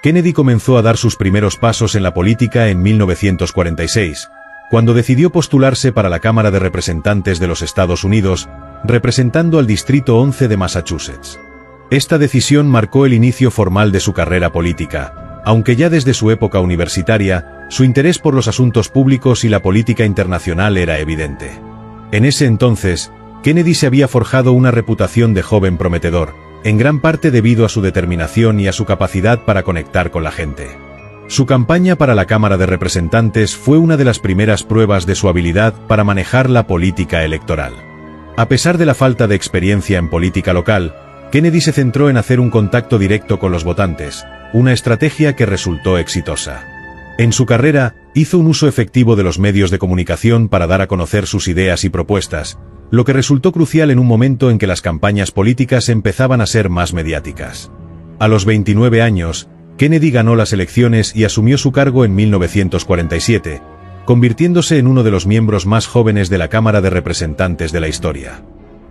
Kennedy comenzó a dar sus primeros pasos en la política en 1946, cuando decidió postularse para la Cámara de Representantes de los Estados Unidos, representando al Distrito 11 de Massachusetts. Esta decisión marcó el inicio formal de su carrera política, aunque ya desde su época universitaria, su interés por los asuntos públicos y la política internacional era evidente. En ese entonces, Kennedy se había forjado una reputación de joven prometedor, en gran parte debido a su determinación y a su capacidad para conectar con la gente. Su campaña para la Cámara de Representantes fue una de las primeras pruebas de su habilidad para manejar la política electoral. A pesar de la falta de experiencia en política local, Kennedy se centró en hacer un contacto directo con los votantes, una estrategia que resultó exitosa. En su carrera, hizo un uso efectivo de los medios de comunicación para dar a conocer sus ideas y propuestas, lo que resultó crucial en un momento en que las campañas políticas empezaban a ser más mediáticas. A los 29 años, Kennedy ganó las elecciones y asumió su cargo en 1947, convirtiéndose en uno de los miembros más jóvenes de la Cámara de Representantes de la historia.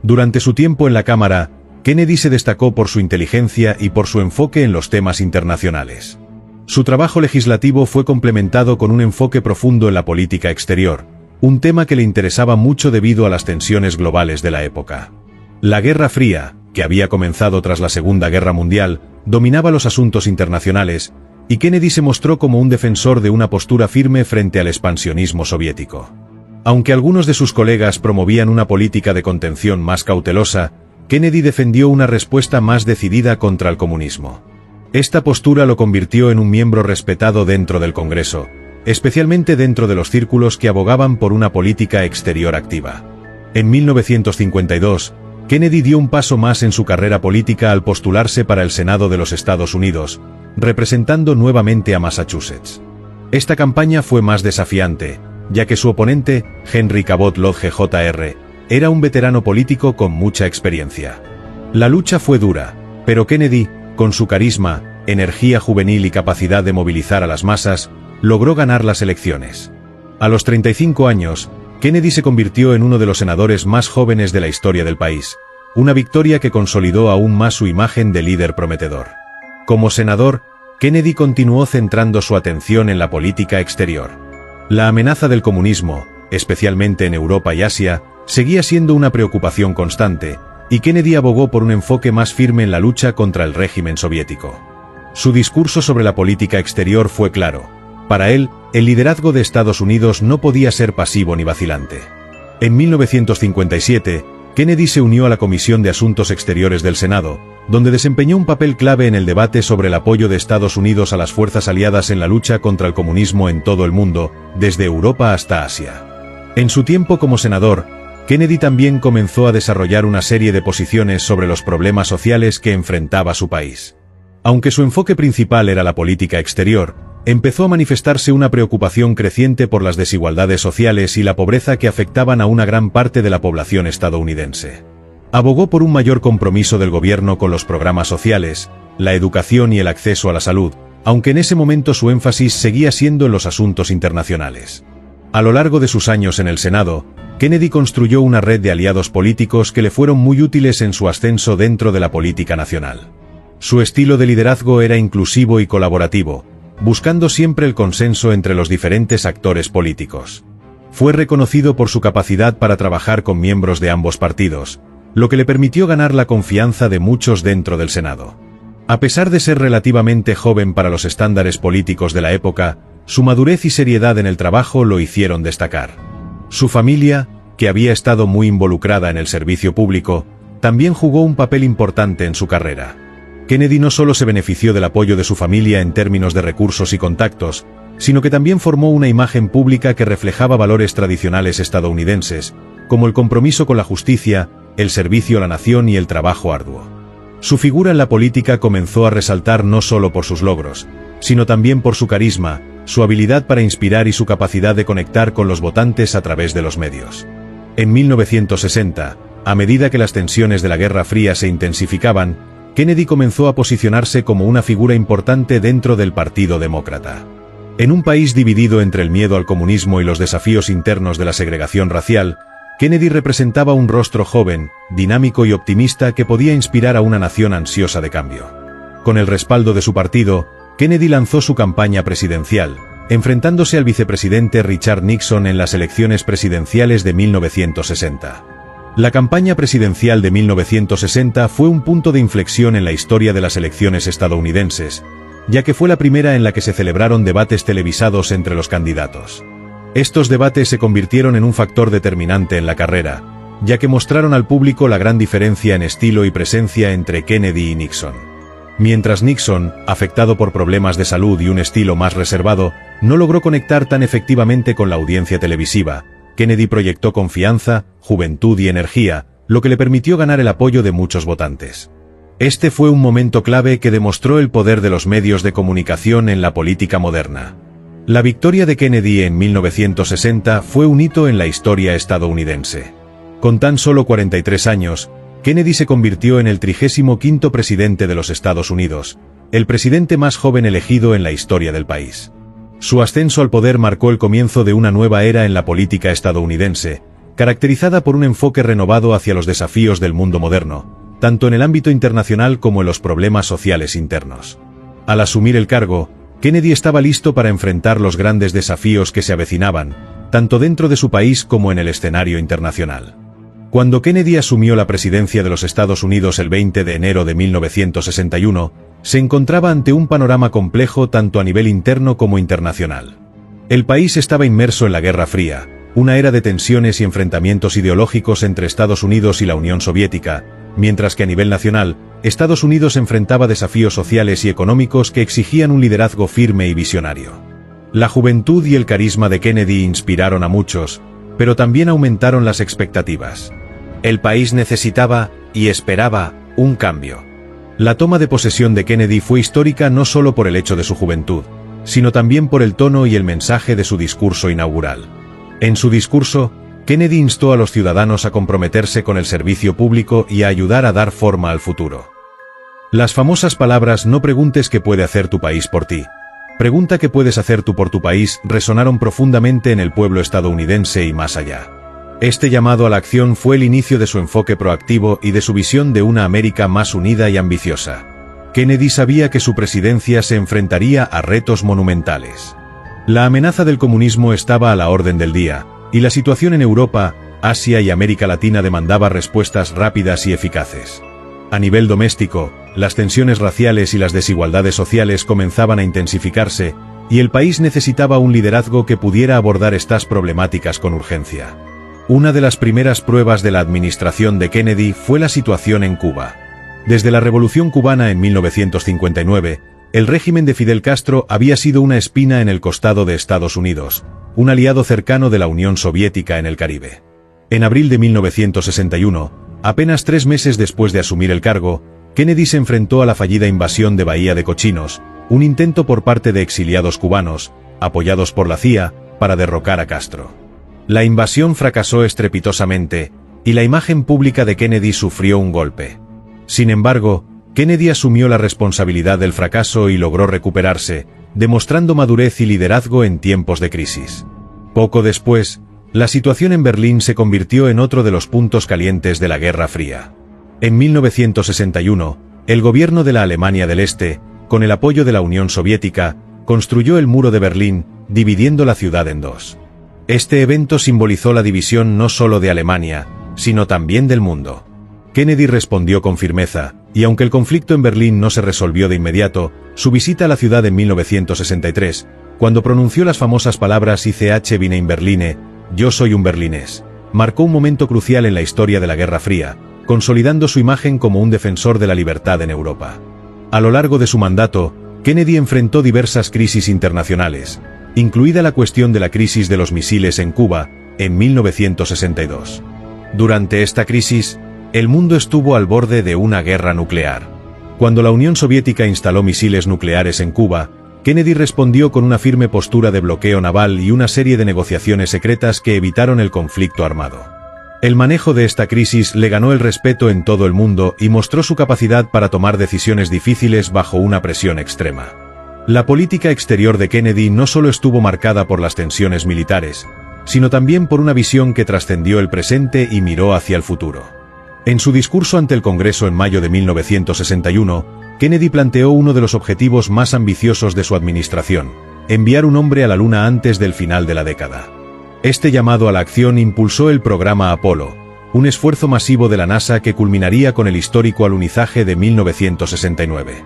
Durante su tiempo en la Cámara, Kennedy se destacó por su inteligencia y por su enfoque en los temas internacionales. Su trabajo legislativo fue complementado con un enfoque profundo en la política exterior, un tema que le interesaba mucho debido a las tensiones globales de la época. La Guerra Fría, que había comenzado tras la Segunda Guerra Mundial, dominaba los asuntos internacionales, y Kennedy se mostró como un defensor de una postura firme frente al expansionismo soviético. Aunque algunos de sus colegas promovían una política de contención más cautelosa, Kennedy defendió una respuesta más decidida contra el comunismo. Esta postura lo convirtió en un miembro respetado dentro del Congreso, especialmente dentro de los círculos que abogaban por una política exterior activa. En 1952, Kennedy dio un paso más en su carrera política al postularse para el Senado de los Estados Unidos, representando nuevamente a Massachusetts. Esta campaña fue más desafiante, ya que su oponente, Henry Cabot Lodge Jr., era un veterano político con mucha experiencia. La lucha fue dura, pero Kennedy, con su carisma, energía juvenil y capacidad de movilizar a las masas, logró ganar las elecciones. A los 35 años, Kennedy se convirtió en uno de los senadores más jóvenes de la historia del país, una victoria que consolidó aún más su imagen de líder prometedor. Como senador, Kennedy continuó centrando su atención en la política exterior. La amenaza del comunismo, especialmente en Europa y Asia, seguía siendo una preocupación constante, y Kennedy abogó por un enfoque más firme en la lucha contra el régimen soviético. Su discurso sobre la política exterior fue claro. Para él, el liderazgo de Estados Unidos no podía ser pasivo ni vacilante. En 1957, Kennedy se unió a la Comisión de Asuntos Exteriores del Senado, donde desempeñó un papel clave en el debate sobre el apoyo de Estados Unidos a las fuerzas aliadas en la lucha contra el comunismo en todo el mundo, desde Europa hasta Asia. En su tiempo como senador, Kennedy también comenzó a desarrollar una serie de posiciones sobre los problemas sociales que enfrentaba su país. Aunque su enfoque principal era la política exterior, empezó a manifestarse una preocupación creciente por las desigualdades sociales y la pobreza que afectaban a una gran parte de la población estadounidense. Abogó por un mayor compromiso del gobierno con los programas sociales, la educación y el acceso a la salud, aunque en ese momento su énfasis seguía siendo en los asuntos internacionales. A lo largo de sus años en el Senado, Kennedy construyó una red de aliados políticos que le fueron muy útiles en su ascenso dentro de la política nacional. Su estilo de liderazgo era inclusivo y colaborativo, buscando siempre el consenso entre los diferentes actores políticos. Fue reconocido por su capacidad para trabajar con miembros de ambos partidos, lo que le permitió ganar la confianza de muchos dentro del Senado. A pesar de ser relativamente joven para los estándares políticos de la época, su madurez y seriedad en el trabajo lo hicieron destacar. Su familia, que había estado muy involucrada en el servicio público, también jugó un papel importante en su carrera. Kennedy no solo se benefició del apoyo de su familia en términos de recursos y contactos, sino que también formó una imagen pública que reflejaba valores tradicionales estadounidenses, como el compromiso con la justicia, el servicio a la nación y el trabajo arduo. Su figura en la política comenzó a resaltar no solo por sus logros, sino también por su carisma, su habilidad para inspirar y su capacidad de conectar con los votantes a través de los medios. En 1960, a medida que las tensiones de la Guerra Fría se intensificaban, Kennedy comenzó a posicionarse como una figura importante dentro del Partido Demócrata. En un país dividido entre el miedo al comunismo y los desafíos internos de la segregación racial, Kennedy representaba un rostro joven, dinámico y optimista que podía inspirar a una nación ansiosa de cambio. Con el respaldo de su partido, Kennedy lanzó su campaña presidencial, enfrentándose al vicepresidente Richard Nixon en las elecciones presidenciales de 1960. La campaña presidencial de 1960 fue un punto de inflexión en la historia de las elecciones estadounidenses, ya que fue la primera en la que se celebraron debates televisados entre los candidatos. Estos debates se convirtieron en un factor determinante en la carrera, ya que mostraron al público la gran diferencia en estilo y presencia entre Kennedy y Nixon. Mientras Nixon, afectado por problemas de salud y un estilo más reservado, no logró conectar tan efectivamente con la audiencia televisiva, Kennedy proyectó confianza, juventud y energía, lo que le permitió ganar el apoyo de muchos votantes. Este fue un momento clave que demostró el poder de los medios de comunicación en la política moderna. La victoria de Kennedy en 1960 fue un hito en la historia estadounidense. Con tan solo 43 años, Kennedy se convirtió en el 35º presidente de los Estados Unidos, el presidente más joven elegido en la historia del país. Su ascenso al poder marcó el comienzo de una nueva era en la política estadounidense, caracterizada por un enfoque renovado hacia los desafíos del mundo moderno, tanto en el ámbito internacional como en los problemas sociales internos. Al asumir el cargo, Kennedy estaba listo para enfrentar los grandes desafíos que se avecinaban, tanto dentro de su país como en el escenario internacional. Cuando Kennedy asumió la presidencia de los Estados Unidos el 20 de enero de 1961, se encontraba ante un panorama complejo tanto a nivel interno como internacional. El país estaba inmerso en la Guerra Fría, una era de tensiones y enfrentamientos ideológicos entre Estados Unidos y la Unión Soviética, mientras que a nivel nacional, Estados Unidos enfrentaba desafíos sociales y económicos que exigían un liderazgo firme y visionario. La juventud y el carisma de Kennedy inspiraron a muchos, pero también aumentaron las expectativas. El país necesitaba, y esperaba, un cambio. La toma de posesión de Kennedy fue histórica no solo por el hecho de su juventud, sino también por el tono y el mensaje de su discurso inaugural. En su discurso, Kennedy instó a los ciudadanos a comprometerse con el servicio público y a ayudar a dar forma al futuro. Las famosas palabras "no preguntes qué puede hacer tu país por ti, pregunta qué puedes hacer tú por tu país" resonaron profundamente en el pueblo estadounidense y más allá. Este llamado a la acción fue el inicio de su enfoque proactivo y de su visión de una América más unida y ambiciosa. Kennedy sabía que su presidencia se enfrentaría a retos monumentales. La amenaza del comunismo estaba a la orden del día, y la situación en Europa, Asia y América Latina demandaba respuestas rápidas y eficaces. A nivel doméstico, las tensiones raciales y las desigualdades sociales comenzaban a intensificarse, y el país necesitaba un liderazgo que pudiera abordar estas problemáticas con urgencia. Una de las primeras pruebas de la administración de Kennedy fue la situación en Cuba. Desde la Revolución Cubana en 1959, el régimen de Fidel Castro había sido una espina en el costado de Estados Unidos, un aliado cercano de la Unión Soviética en el Caribe. En abril de 1961, apenas 3 meses después de asumir el cargo, Kennedy se enfrentó a la fallida invasión de Bahía de Cochinos, un intento por parte de exiliados cubanos, apoyados por la CIA, para derrocar a Castro. La invasión fracasó estrepitosamente, y la imagen pública de Kennedy sufrió un golpe. Sin embargo, Kennedy asumió la responsabilidad del fracaso y logró recuperarse, demostrando madurez y liderazgo en tiempos de crisis. Poco después, la situación en Berlín se convirtió en otro de los puntos calientes de la Guerra Fría. En 1961, el gobierno de la Alemania del Este, con el apoyo de la Unión Soviética, construyó el Muro de Berlín, dividiendo la ciudad en dos. Este evento simbolizó la división no solo de Alemania, sino también del mundo. Kennedy respondió con firmeza, y aunque el conflicto en Berlín no se resolvió de inmediato, su visita a la ciudad en 1963, cuando pronunció las famosas palabras "Ich bin ein Berliner", yo soy un berlinés, marcó un momento crucial en la historia de la Guerra Fría, consolidando su imagen como un defensor de la libertad en Europa. A lo largo de su mandato, Kennedy enfrentó diversas crisis internacionales, incluida la cuestión de la crisis de los misiles en Cuba, en 1962. Durante esta crisis, el mundo estuvo al borde de una guerra nuclear. Cuando la Unión Soviética instaló misiles nucleares en Cuba, Kennedy respondió con una firme postura de bloqueo naval y una serie de negociaciones secretas que evitaron el conflicto armado. El manejo de esta crisis le ganó el respeto en todo el mundo y mostró su capacidad para tomar decisiones difíciles bajo una presión extrema. La política exterior de Kennedy no solo estuvo marcada por las tensiones militares, sino también por una visión que trascendió el presente y miró hacia el futuro. En su discurso ante el Congreso en mayo de 1961, Kennedy planteó uno de los objetivos más ambiciosos de su administración: enviar un hombre a la Luna antes del final de la década. Este llamado a la acción impulsó el programa Apolo, un esfuerzo masivo de la NASA que culminaría con el histórico alunizaje de 1969.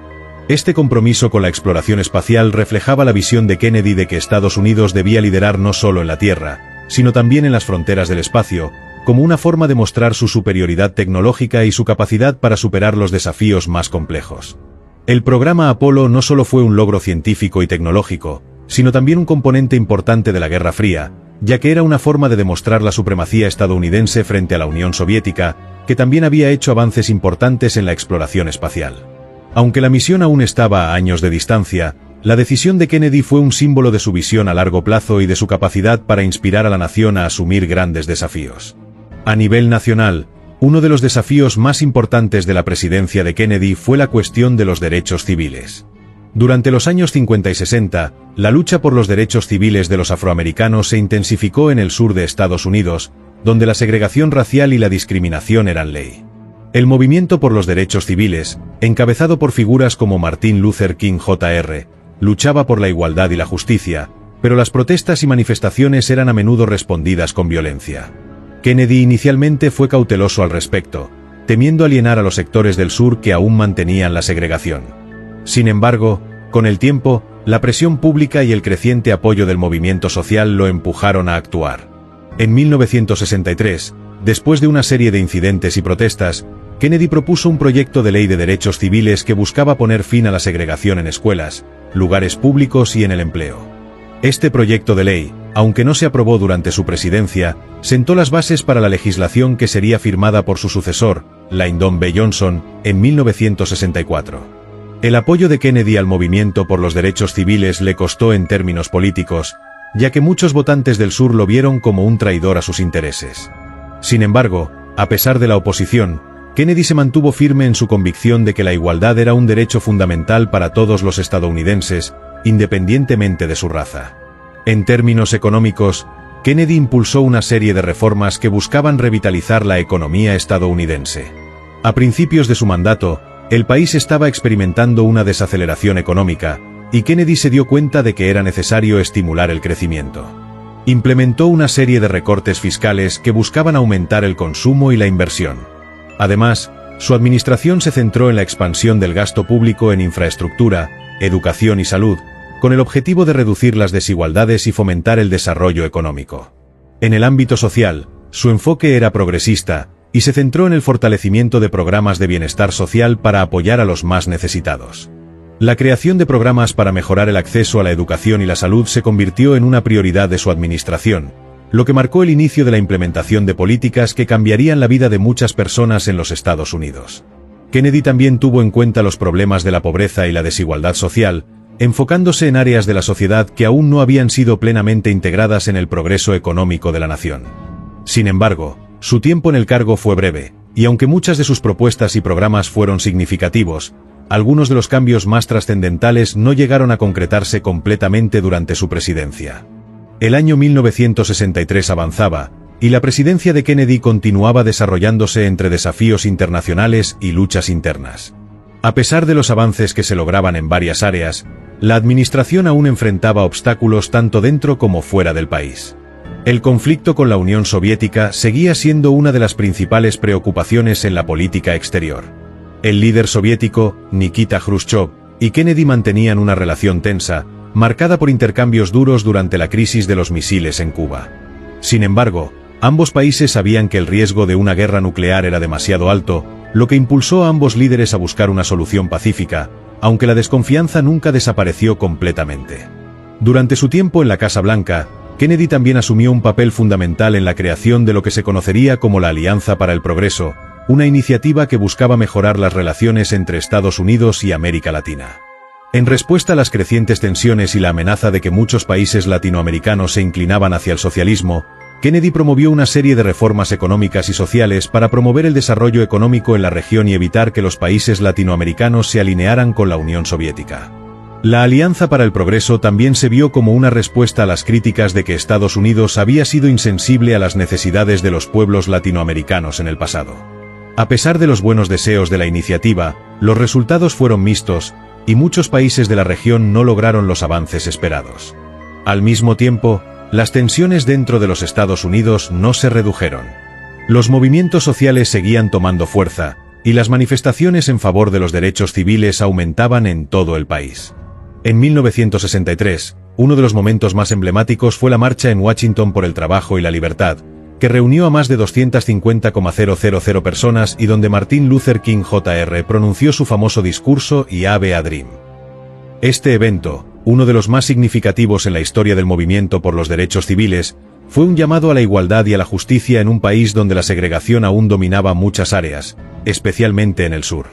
Este compromiso con la exploración espacial reflejaba la visión de Kennedy de que Estados Unidos debía liderar no solo en la Tierra, sino también en las fronteras del espacio, como una forma de mostrar su superioridad tecnológica y su capacidad para superar los desafíos más complejos. El programa Apolo no solo fue un logro científico y tecnológico, sino también un componente importante de la Guerra Fría, ya que era una forma de demostrar la supremacía estadounidense frente a la Unión Soviética, que también había hecho avances importantes en la exploración espacial. Aunque la misión aún estaba a años de distancia, la decisión de Kennedy fue un símbolo de su visión a largo plazo y de su capacidad para inspirar a la nación a asumir grandes desafíos. A nivel nacional, uno de los desafíos más importantes de la presidencia de Kennedy fue la cuestión de los derechos civiles. Durante los años 50 y 60, la lucha por los derechos civiles de los afroamericanos se intensificó en el sur de Estados Unidos, donde la segregación racial y la discriminación eran ley. El movimiento por los derechos civiles, encabezado por figuras como Martin Luther King Jr., luchaba por la igualdad y la justicia, pero las protestas y manifestaciones eran a menudo respondidas con violencia. Kennedy inicialmente fue cauteloso al respecto, temiendo alienar a los sectores del sur que aún mantenían la segregación. Sin embargo, con el tiempo, la presión pública y el creciente apoyo del movimiento social lo empujaron a actuar. En 1963, después de una serie de incidentes y protestas, Kennedy propuso un proyecto de ley de derechos civiles que buscaba poner fin a la segregación en escuelas, lugares públicos y en el empleo. Este proyecto de ley, aunque no se aprobó durante su presidencia, sentó las bases para la legislación que sería firmada por su sucesor, Lyndon B. Johnson, en 1964. El apoyo de Kennedy al movimiento por los derechos civiles le costó en términos políticos, ya que muchos votantes del sur lo vieron como un traidor a sus intereses. Sin embargo, a pesar de la oposición, Kennedy se mantuvo firme en su convicción de que la igualdad era un derecho fundamental para todos los estadounidenses, independientemente de su raza. En términos económicos, Kennedy impulsó una serie de reformas que buscaban revitalizar la economía estadounidense. A principios de su mandato, el país estaba experimentando una desaceleración económica, y Kennedy se dio cuenta de que era necesario estimular el crecimiento. Implementó una serie de recortes fiscales que buscaban aumentar el consumo y la inversión. Además, su administración se centró en la expansión del gasto público en infraestructura, educación y salud, con el objetivo de reducir las desigualdades y fomentar el desarrollo económico. En el ámbito social, su enfoque era progresista, y se centró en el fortalecimiento de programas de bienestar social para apoyar a los más necesitados. La creación de programas para mejorar el acceso a la educación y la salud se convirtió en una prioridad de su administración, lo que marcó el inicio de la implementación de políticas que cambiarían la vida de muchas personas en los Estados Unidos. Kennedy también tuvo en cuenta los problemas de la pobreza y la desigualdad social, enfocándose en áreas de la sociedad que aún no habían sido plenamente integradas en el progreso económico de la nación. Sin embargo, su tiempo en el cargo fue breve, y aunque muchas de sus propuestas y programas fueron significativos, algunos de los cambios más trascendentales no llegaron a concretarse completamente durante su presidencia. El año 1963 avanzaba, y la presidencia de Kennedy continuaba desarrollándose entre desafíos internacionales y luchas internas. A pesar de los avances que se lograban en varias áreas, la administración aún enfrentaba obstáculos tanto dentro como fuera del país. El conflicto con la Unión Soviética seguía siendo una de las principales preocupaciones en la política exterior. El líder soviético, Nikita Khrushchev, y Kennedy mantenían una relación tensa, marcada por intercambios duros durante la crisis de los misiles en Cuba. Sin embargo, ambos países sabían que el riesgo de una guerra nuclear era demasiado alto, lo que impulsó a ambos líderes a buscar una solución pacífica, aunque la desconfianza nunca desapareció completamente. Durante su tiempo en la Casa Blanca, Kennedy también asumió un papel fundamental en la creación de lo que se conocería como la Alianza para el Progreso, una iniciativa que buscaba mejorar las relaciones entre Estados Unidos y América Latina. En respuesta a las crecientes tensiones y la amenaza de que muchos países latinoamericanos se inclinaban hacia el socialismo, Kennedy promovió una serie de reformas económicas y sociales para promover el desarrollo económico en la región y evitar que los países latinoamericanos se alinearan con la Unión Soviética. La Alianza para el Progreso también se vio como una respuesta a las críticas de que Estados Unidos había sido insensible a las necesidades de los pueblos latinoamericanos en el pasado. A pesar de los buenos deseos de la iniciativa, Los resultados fueron mixtos, y muchos países de la región no lograron los avances esperados. Al mismo tiempo, las tensiones dentro de los Estados Unidos no se redujeron. Los movimientos sociales seguían tomando fuerza, y las manifestaciones en favor de los derechos civiles aumentaban en todo el país. En 1963, uno de los momentos más emblemáticos fue la marcha en Washington por el trabajo y la libertad, que reunió a más de 250,000 personas y donde Martin Luther King Jr. pronunció su famoso discurso "I Have a Dream". Este evento, uno de los más significativos en la historia del movimiento por los derechos civiles, fue un llamado a la igualdad y a la justicia en un país donde la segregación aún dominaba muchas áreas, especialmente en el sur.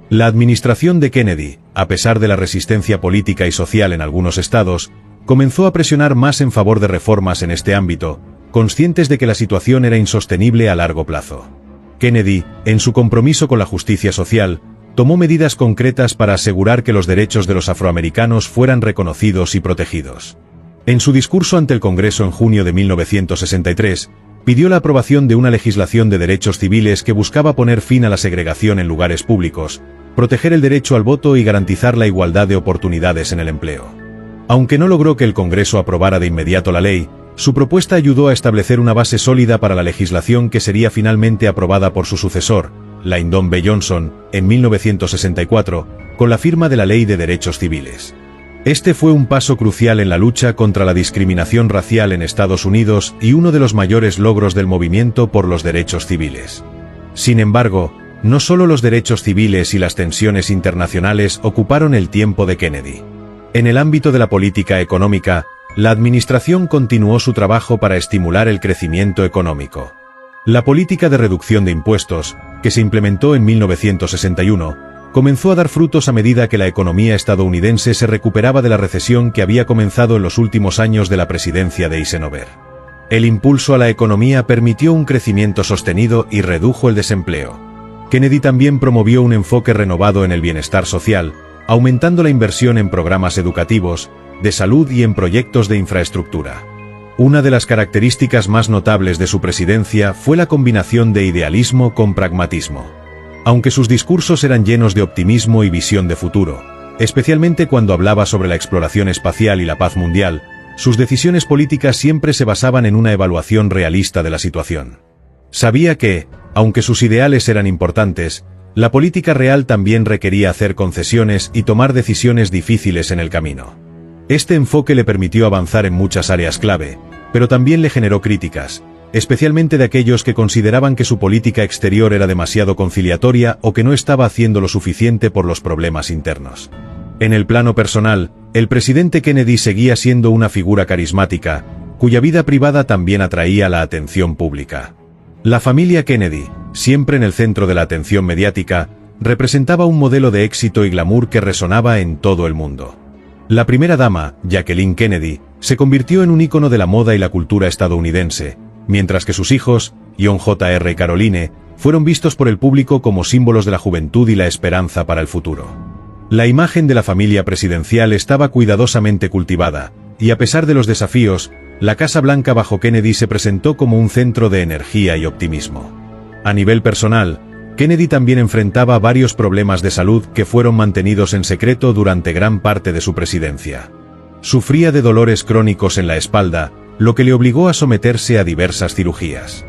La administración de Kennedy, a pesar de la resistencia política y social en algunos estados, comenzó a presionar más en favor de reformas en este ámbito, conscientes de que la situación era insostenible a largo plazo. Kennedy, en su compromiso con la justicia social, tomó medidas concretas para asegurar que los derechos de los afroamericanos fueran reconocidos y protegidos. En su discurso ante el Congreso en junio de 1963, pidió la aprobación de una legislación de derechos civiles que buscaba poner fin a la segregación en lugares públicos, proteger el derecho al voto y garantizar la igualdad de oportunidades en el empleo. Aunque no logró que el Congreso aprobara de inmediato la ley, su propuesta ayudó a establecer una base sólida para la legislación que sería finalmente aprobada por su sucesor, Lyndon B. Johnson, en 1964, con la firma de la Ley de Derechos Civiles. Este fue un paso crucial en la lucha contra la discriminación racial en Estados Unidos y uno de los mayores logros del movimiento por los derechos civiles. Sin embargo, no solo los derechos civiles y las tensiones internacionales ocuparon el tiempo de Kennedy. En el ámbito de la política económica, la administración continuó su trabajo para estimular el crecimiento económico. La política de reducción de impuestos, que se implementó en 1961, comenzó a dar frutos a medida que la economía estadounidense se recuperaba de la recesión que había comenzado en los últimos años de la presidencia de Eisenhower. El impulso a la economía permitió un crecimiento sostenido y redujo el desempleo. Kennedy también promovió un enfoque renovado en el bienestar social, aumentando la inversión en programas educativos, de salud y en proyectos de infraestructura. Una de las características más notables de su presidencia fue la combinación de idealismo con pragmatismo. Aunque sus discursos eran llenos de optimismo y visión de futuro, especialmente cuando hablaba sobre la exploración espacial y la paz mundial, sus decisiones políticas siempre se basaban en una evaluación realista de la situación. Sabía que, aunque sus ideales eran importantes, la política real también requería hacer concesiones y tomar decisiones difíciles en el camino. Este enfoque le permitió avanzar en muchas áreas clave, pero también le generó críticas, especialmente de aquellos que consideraban que su política exterior era demasiado conciliatoria o que no estaba haciendo lo suficiente por los problemas internos. En el plano personal, el presidente Kennedy seguía siendo una figura carismática, cuya vida privada también atraía la atención pública. La familia Kennedy, siempre en el centro de la atención mediática, representaba un modelo de éxito y glamour que resonaba en todo el mundo. La primera dama, Jacqueline Kennedy, se convirtió en un ícono de la moda y la cultura estadounidense, mientras que sus hijos, John Jr. y Caroline, fueron vistos por el público como símbolos de la juventud y la esperanza para el futuro. La imagen de la familia presidencial estaba cuidadosamente cultivada, y a pesar de los desafíos, la Casa Blanca bajo Kennedy se presentó como un centro de energía y optimismo. A nivel personal, Kennedy también enfrentaba varios problemas de salud que fueron mantenidos en secreto durante gran parte de su presidencia. Sufría de dolores crónicos en la espalda, lo que le obligó a someterse a diversas cirugías.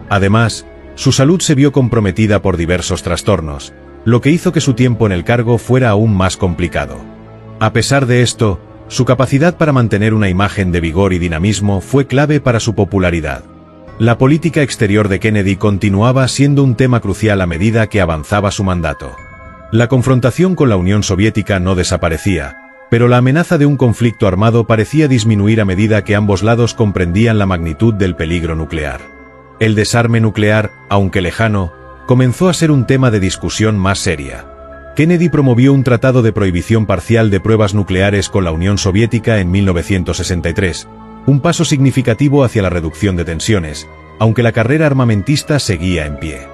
Además, su salud se vio comprometida por diversos trastornos, lo que hizo que su tiempo en el cargo fuera aún más complicado. A pesar de esto, su capacidad para mantener una imagen de vigor y dinamismo fue clave para su popularidad. La política exterior de Kennedy continuaba siendo un tema crucial a medida que avanzaba su mandato. La confrontación con la Unión Soviética no desaparecía, pero la amenaza de un conflicto armado parecía disminuir a medida que ambos lados comprendían la magnitud del peligro nuclear. El desarme nuclear, aunque lejano, comenzó a ser un tema de discusión más seria. Kennedy promovió un tratado de prohibición parcial de pruebas nucleares con la Unión Soviética en 1963, un paso significativo hacia la reducción de tensiones, aunque la carrera armamentista seguía en pie.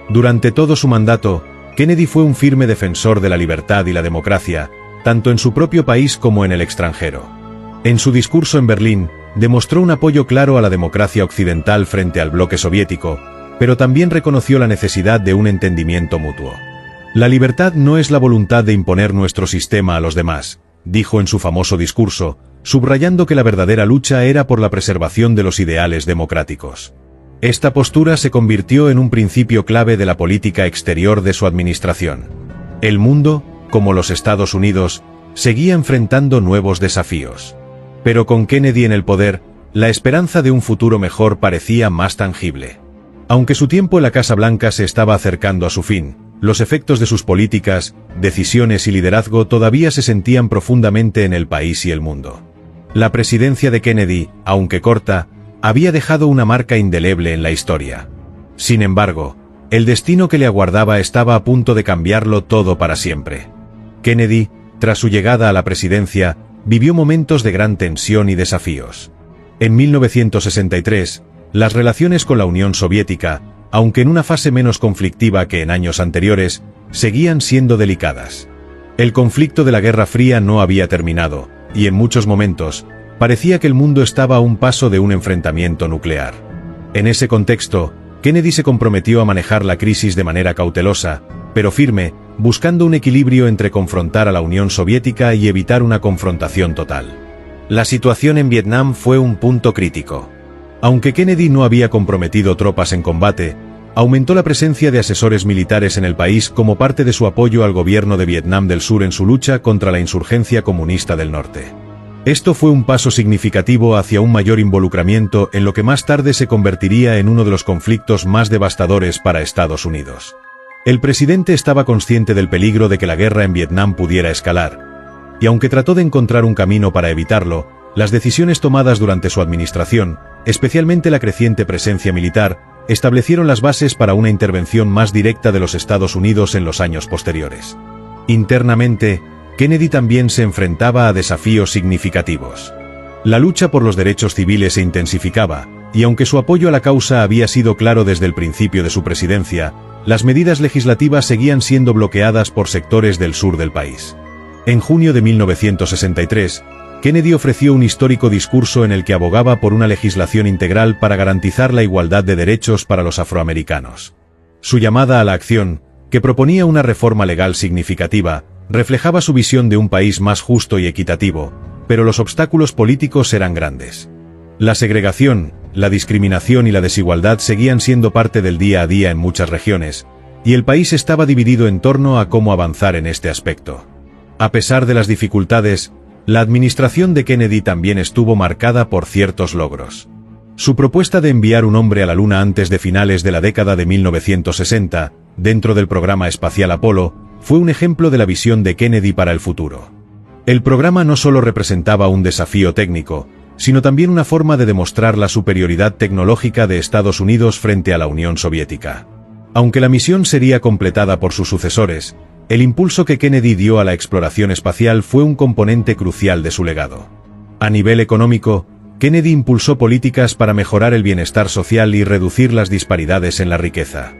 Durante todo su mandato, Kennedy fue un firme defensor de la libertad y la democracia, tanto en su propio país como en el extranjero. En su discurso en Berlín, demostró un apoyo claro a la democracia occidental frente al bloque soviético, pero también reconoció la necesidad de un entendimiento mutuo. La libertad no es la voluntad de imponer nuestro sistema a los demás, dijo en su famoso discurso, subrayando que la verdadera lucha era por la preservación de los ideales democráticos. Esta postura se convirtió en un principio clave de la política exterior de su administración. El mundo, como los Estados Unidos, seguía enfrentando nuevos desafíos. Pero con Kennedy en el poder, la esperanza de un futuro mejor parecía más tangible. Aunque su tiempo en la Casa Blanca se estaba acercando a su fin, los efectos de sus políticas, decisiones y liderazgo todavía se sentían profundamente en el país y el mundo. La presidencia de Kennedy, aunque corta, había dejado una marca indeleble en la historia. Sin embargo, el destino que le aguardaba estaba a punto de cambiarlo todo para siempre. Kennedy, tras su llegada a la presidencia, vivió momentos de gran tensión y desafíos. En 1963, las relaciones con la Unión Soviética, aunque en una fase menos conflictiva que en años anteriores, seguían siendo delicadas. El conflicto de la Guerra Fría no había terminado, y en muchos momentos, parecía que el mundo estaba a un paso de un enfrentamiento nuclear. En ese contexto, Kennedy se comprometió a manejar la crisis de manera cautelosa, pero firme, buscando un equilibrio entre confrontar a la Unión Soviética y evitar una confrontación total. La situación en Vietnam fue un punto crítico. Aunque Kennedy no había comprometido tropas en combate, aumentó la presencia de asesores militares en el país como parte de su apoyo al gobierno de Vietnam del Sur en su lucha contra la insurgencia comunista del norte. Esto fue un paso significativo hacia un mayor involucramiento en lo que más tarde se convertiría en uno de los conflictos más devastadores para Estados Unidos. El presidente estaba consciente del peligro de que la guerra en Vietnam pudiera escalar, y aunque trató de encontrar un camino para evitarlo, las decisiones tomadas durante su administración, especialmente la creciente presencia militar, establecieron las bases para una intervención más directa de los Estados Unidos en los años posteriores. Internamente, Kennedy también se enfrentaba a desafíos significativos. La lucha por los derechos civiles se intensificaba, y aunque su apoyo a la causa había sido claro desde el principio de su presidencia, las medidas legislativas seguían siendo bloqueadas por sectores del sur del país. En junio de 1963, Kennedy ofreció un histórico discurso en el que abogaba por una legislación integral para garantizar la igualdad de derechos para los afroamericanos. Su llamada a la acción, que proponía una reforma legal significativa, reflejaba su visión de un país más justo y equitativo, pero los obstáculos políticos eran grandes. La segregación, la discriminación y la desigualdad seguían siendo parte del día a día en muchas regiones, y el país estaba dividido en torno a cómo avanzar en este aspecto. A pesar de las dificultades, la administración de Kennedy también estuvo marcada por ciertos logros. Su propuesta de enviar un hombre a la Luna antes de finales de la década de 1960, dentro del programa espacial Apolo, fue un ejemplo de la visión de Kennedy para el futuro. El programa no solo representaba un desafío técnico, sino también una forma de demostrar la superioridad tecnológica de Estados Unidos frente a la Unión Soviética. Aunque la misión sería completada por sus sucesores, el impulso que Kennedy dio a la exploración espacial fue un componente crucial de su legado. A nivel económico, Kennedy impulsó políticas para mejorar el bienestar social y reducir las disparidades en la riqueza.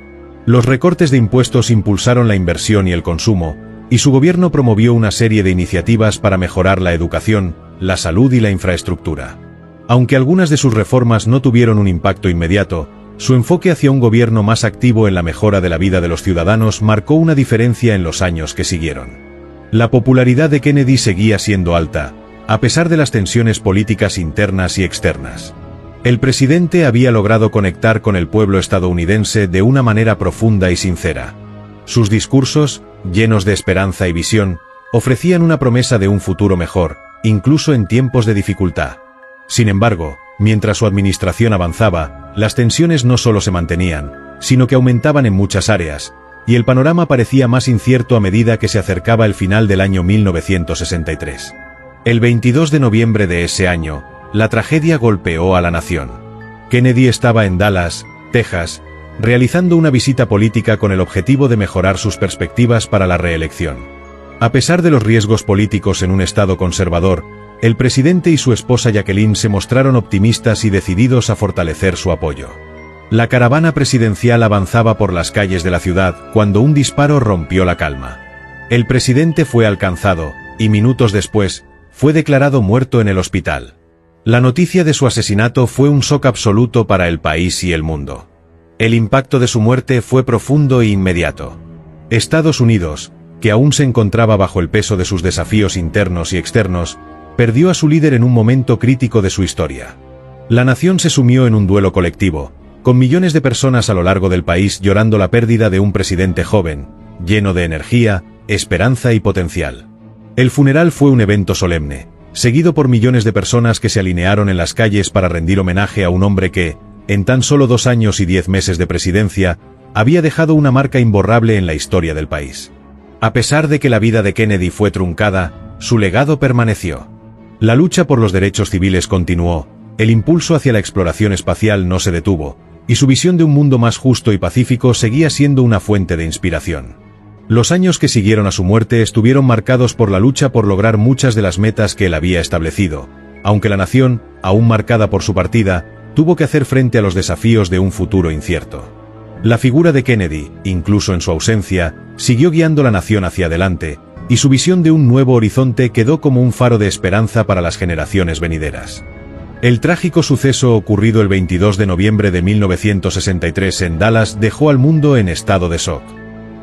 Los recortes de impuestos impulsaron la inversión y el consumo, y su gobierno promovió una serie de iniciativas para mejorar la educación, la salud y la infraestructura. Aunque algunas de sus reformas no tuvieron un impacto inmediato, su enfoque hacia un gobierno más activo en la mejora de la vida de los ciudadanos marcó una diferencia en los años que siguieron. La popularidad de Kennedy seguía siendo alta, a pesar de las tensiones políticas internas y externas. El presidente había logrado conectar con el pueblo estadounidense de una manera profunda y sincera. Sus discursos, llenos de esperanza y visión, ofrecían una promesa de un futuro mejor, incluso en tiempos de dificultad. Sin embargo, mientras su administración avanzaba, las tensiones no solo se mantenían, sino que aumentaban en muchas áreas, y el panorama parecía más incierto a medida que se acercaba el final del año 1963. El 22 de noviembre de ese año, la tragedia golpeó a la nación. Kennedy estaba en Dallas, Texas, realizando una visita política con el objetivo de mejorar sus perspectivas para la reelección. A pesar de los riesgos políticos en un estado conservador, el presidente y su esposa Jacqueline se mostraron optimistas y decididos a fortalecer su apoyo. La caravana presidencial avanzaba por las calles de la ciudad cuando un disparo rompió la calma. El presidente fue alcanzado, y minutos después, fue declarado muerto en el hospital. La noticia de su asesinato fue un shock absoluto para el país y el mundo. El impacto de su muerte fue profundo e inmediato. Estados Unidos, que aún se encontraba bajo el peso de sus desafíos internos y externos, perdió a su líder en un momento crítico de su historia. La nación se sumió en un duelo colectivo, con millones de personas a lo largo del país llorando la pérdida de un presidente joven, lleno de energía, esperanza y potencial. El funeral fue un evento solemne, seguido por millones de personas que se alinearon en las calles para rendir homenaje a un hombre que, en tan solo 2 años y 10 meses de presidencia, había dejado una marca imborrable en la historia del país. A pesar de que la vida de Kennedy fue truncada, su legado permaneció. La lucha por los derechos civiles continuó, el impulso hacia la exploración espacial no se detuvo, y su visión de un mundo más justo y pacífico seguía siendo una fuente de inspiración. Los años que siguieron a su muerte estuvieron marcados por la lucha por lograr muchas de las metas que él había establecido, aunque la nación, aún marcada por su partida, tuvo que hacer frente a los desafíos de un futuro incierto. La figura de Kennedy, incluso en su ausencia, siguió guiando la nación hacia adelante, y su visión de un nuevo horizonte quedó como un faro de esperanza para las generaciones venideras. El trágico suceso ocurrido el 22 de noviembre de 1963 en Dallas dejó al mundo en estado de shock.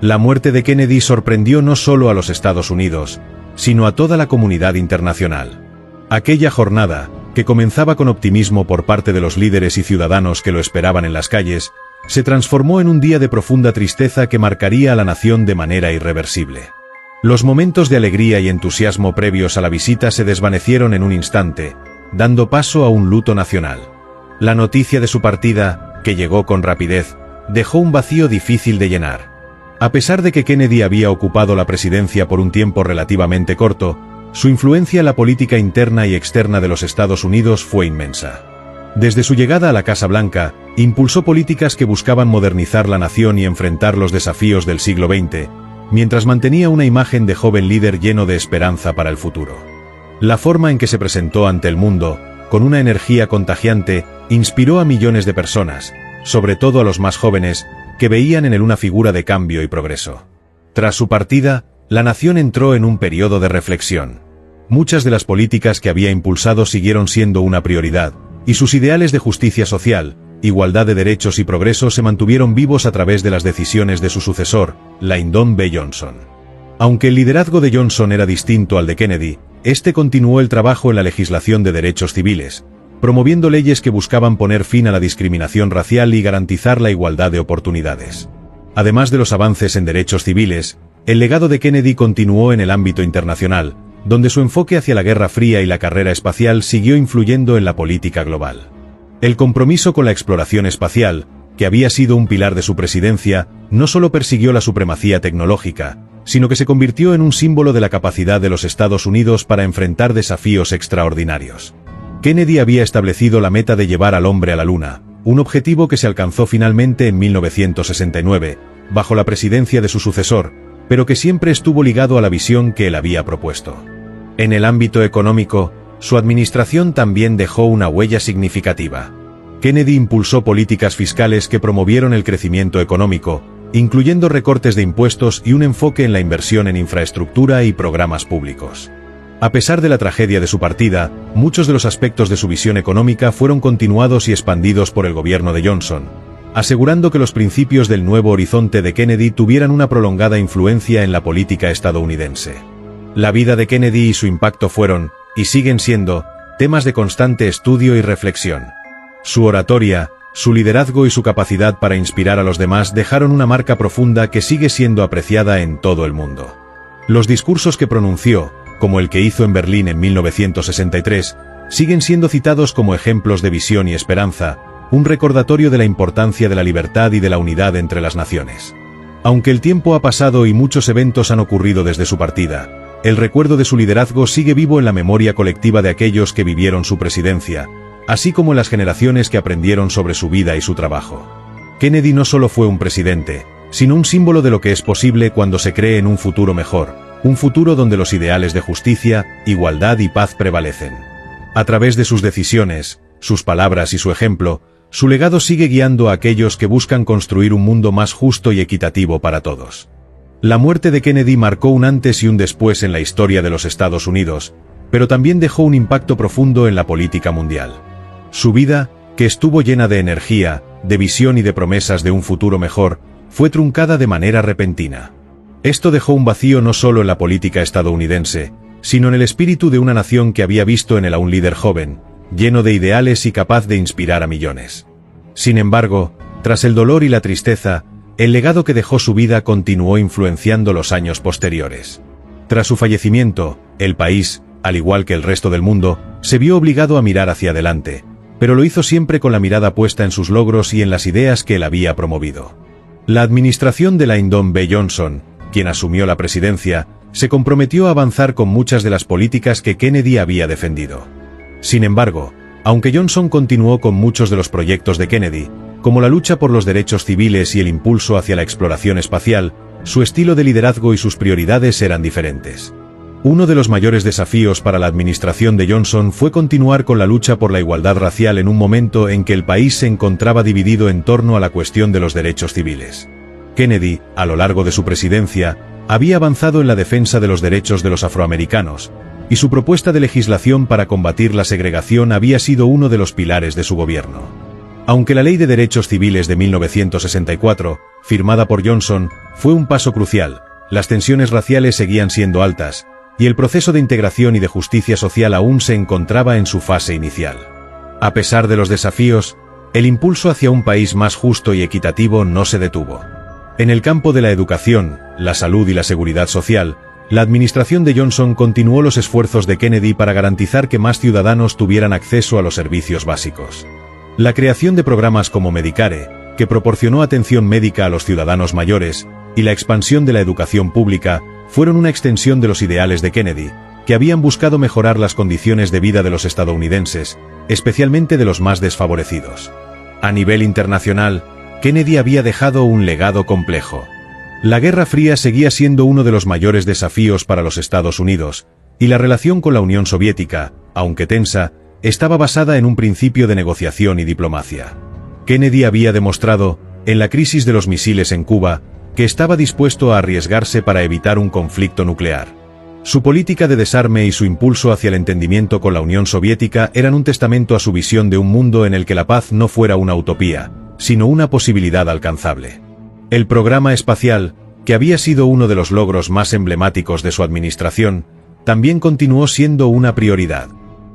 La muerte de Kennedy sorprendió no solo a los Estados Unidos, sino a toda la comunidad internacional. Aquella jornada, que comenzaba con optimismo por parte de los líderes y ciudadanos que lo esperaban en las calles, se transformó en un día de profunda tristeza que marcaría a la nación de manera irreversible. Los momentos de alegría y entusiasmo previos a la visita se desvanecieron en un instante, dando paso a un luto nacional. La noticia de su partida, que llegó con rapidez, dejó un vacío difícil de llenar. A pesar de que Kennedy había ocupado la presidencia por un tiempo relativamente corto, su influencia en la política interna y externa de los Estados Unidos fue inmensa. Desde su llegada a la Casa Blanca, impulsó políticas que buscaban modernizar la nación y enfrentar los desafíos del siglo XX, mientras mantenía una imagen de joven líder lleno de esperanza para el futuro. La forma en que se presentó ante el mundo, con una energía contagiante, inspiró a millones de personas, sobre todo a los más jóvenes, que veían en él una figura de cambio y progreso. Tras su partida, la nación entró en un periodo de reflexión. Muchas de las políticas que había impulsado siguieron siendo una prioridad, y sus ideales de justicia social, igualdad de derechos y progreso se mantuvieron vivos a través de las decisiones de su sucesor, Lyndon B. Johnson. Aunque el liderazgo de Johnson era distinto al de Kennedy, este continuó el trabajo en la legislación de derechos civiles, promoviendo leyes que buscaban poner fin a la discriminación racial y garantizar la igualdad de oportunidades. Además de los avances en derechos civiles, el legado de Kennedy continuó en el ámbito internacional, donde su enfoque hacia la Guerra Fría y la carrera espacial siguió influyendo en la política global. El compromiso con la exploración espacial, que había sido un pilar de su presidencia, no solo persiguió la supremacía tecnológica, sino que se convirtió en un símbolo de la capacidad de los Estados Unidos para enfrentar desafíos extraordinarios. Kennedy había establecido la meta de llevar al hombre a la Luna, un objetivo que se alcanzó finalmente en 1969, bajo la presidencia de su sucesor, pero que siempre estuvo ligado a la visión que él había propuesto. En el ámbito económico, su administración también dejó una huella significativa. Kennedy impulsó políticas fiscales que promovieron el crecimiento económico, incluyendo recortes de impuestos y un enfoque en la inversión en infraestructura y programas públicos. A pesar de la tragedia de su partida, muchos de los aspectos de su visión económica fueron continuados y expandidos por el gobierno de Johnson, asegurando que los principios del nuevo horizonte de Kennedy tuvieran una prolongada influencia en la política estadounidense. La vida de Kennedy y su impacto fueron, y siguen siendo, temas de constante estudio y reflexión. Su oratoria, su liderazgo y su capacidad para inspirar a los demás dejaron una marca profunda que sigue siendo apreciada en todo el mundo. Los discursos que pronunció, como el que hizo en Berlín en 1963, siguen siendo citados como ejemplos de visión y esperanza, un recordatorio de la importancia de la libertad y de la unidad entre las naciones. Aunque el tiempo ha pasado y muchos eventos han ocurrido desde su partida, el recuerdo de su liderazgo sigue vivo en la memoria colectiva de aquellos que vivieron su presidencia, así como en las generaciones que aprendieron sobre su vida y su trabajo. Kennedy no solo fue un presidente, sino un símbolo de lo que es posible cuando se cree en un futuro mejor, un futuro donde los ideales de justicia, igualdad y paz prevalecen. A través de sus decisiones, sus palabras y su ejemplo, su legado sigue guiando a aquellos que buscan construir un mundo más justo y equitativo para todos. La muerte de Kennedy marcó un antes y un después en la historia de los Estados Unidos, pero también dejó un impacto profundo en la política mundial. Su vida, que estuvo llena de energía, de visión y de promesas de un futuro mejor, fue truncada de manera repentina. Esto dejó un vacío no solo en la política estadounidense, sino en el espíritu de una nación que había visto en él a un líder joven, lleno de ideales y capaz de inspirar a millones. Sin embargo, tras el dolor y la tristeza, el legado que dejó su vida continuó influenciando los años posteriores. Tras su fallecimiento, el país, al igual que el resto del mundo, se vio obligado a mirar hacia adelante, pero lo hizo siempre con la mirada puesta en sus logros y en las ideas que él había promovido. La administración de Lyndon B. Johnson, quien asumió la presidencia, se comprometió a avanzar con muchas de las políticas que Kennedy había defendido. Sin embargo, aunque Johnson continuó con muchos de los proyectos de Kennedy, como la lucha por los derechos civiles y el impulso hacia la exploración espacial, su estilo de liderazgo y sus prioridades eran diferentes. Uno de los mayores desafíos para la administración de Johnson fue continuar con la lucha por la igualdad racial en un momento en que el país se encontraba dividido en torno a la cuestión de los derechos civiles. Kennedy, a lo largo de su presidencia, había avanzado en la defensa de los derechos de los afroamericanos, y su propuesta de legislación para combatir la segregación había sido uno de los pilares de su gobierno. Aunque la Ley de Derechos Civiles de 1964, firmada por Johnson, fue un paso crucial, las tensiones raciales seguían siendo altas, y el proceso de integración y de justicia social aún se encontraba en su fase inicial. A pesar de los desafíos, el impulso hacia un país más justo y equitativo no se detuvo. En el campo de la educación, la salud y la seguridad social, la administración de Johnson continuó los esfuerzos de Kennedy para garantizar que más ciudadanos tuvieran acceso a los servicios básicos. La creación de programas como Medicare, que proporcionó atención médica a los ciudadanos mayores, y la expansión de la educación pública, fueron una extensión de los ideales de Kennedy, que habían buscado mejorar las condiciones de vida de los estadounidenses, especialmente de los más desfavorecidos. A nivel internacional, Kennedy había dejado un legado complejo. La Guerra Fría seguía siendo uno de los mayores desafíos para los Estados Unidos, y la relación con la Unión Soviética, aunque tensa, estaba basada en un principio de negociación y diplomacia. Kennedy había demostrado, en la crisis de los misiles en Cuba, que estaba dispuesto a arriesgarse para evitar un conflicto nuclear. Su política de desarme y su impulso hacia el entendimiento con la Unión Soviética eran un testamento a su visión de un mundo en el que la paz no fuera una utopía, sino una posibilidad alcanzable. El programa espacial, que había sido uno de los logros más emblemáticos de su administración, también continuó siendo una prioridad.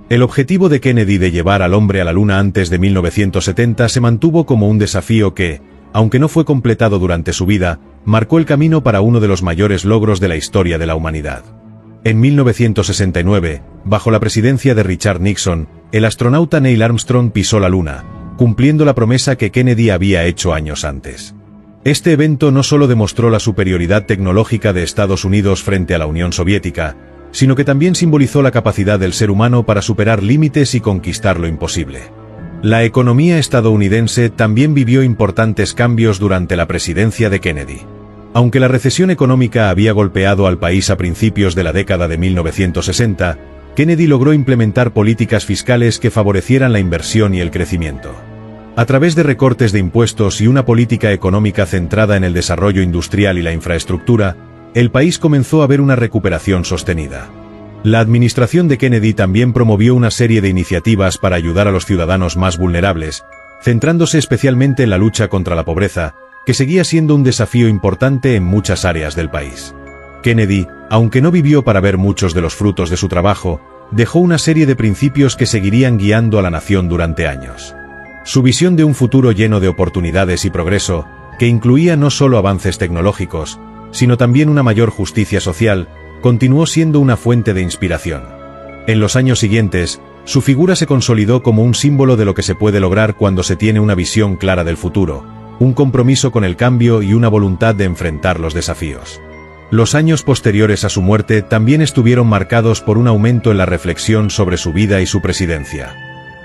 El objetivo de Kennedy de llevar al hombre a la Luna antes de 1970 se mantuvo como un desafío que, aunque no fue completado durante su vida, marcó el camino para uno de los mayores logros de la historia de la humanidad. En 1969, bajo la presidencia de Richard Nixon, el astronauta Neil Armstrong pisó la Luna, cumpliendo la promesa que Kennedy había hecho años antes. Este evento no solo demostró la superioridad tecnológica de Estados Unidos frente a la Unión Soviética, sino que también simbolizó la capacidad del ser humano para superar límites y conquistar lo imposible. La economía estadounidense también vivió importantes cambios durante la presidencia de Kennedy. Aunque la recesión económica había golpeado al país a principios de la década de 1960, Kennedy logró implementar políticas fiscales que favorecieran la inversión y el crecimiento. A través de recortes de impuestos y una política económica centrada en el desarrollo industrial y la infraestructura, el país comenzó a ver una recuperación sostenida. La administración de Kennedy también promovió una serie de iniciativas para ayudar a los ciudadanos más vulnerables, centrándose especialmente en la lucha contra la pobreza, que seguía siendo un desafío importante en muchas áreas del país. Kennedy, aunque no vivió para ver muchos de los frutos de su trabajo, dejó una serie de principios que seguirían guiando a la nación durante años. Su visión de un futuro lleno de oportunidades y progreso, que incluía no solo avances tecnológicos, sino también una mayor justicia social, continuó siendo una fuente de inspiración. En los años siguientes, su figura se consolidó como un símbolo de lo que se puede lograr cuando se tiene una visión clara del futuro, un compromiso con el cambio y una voluntad de enfrentar los desafíos. Los años posteriores a su muerte también estuvieron marcados por un aumento en la reflexión sobre su vida y su presidencia.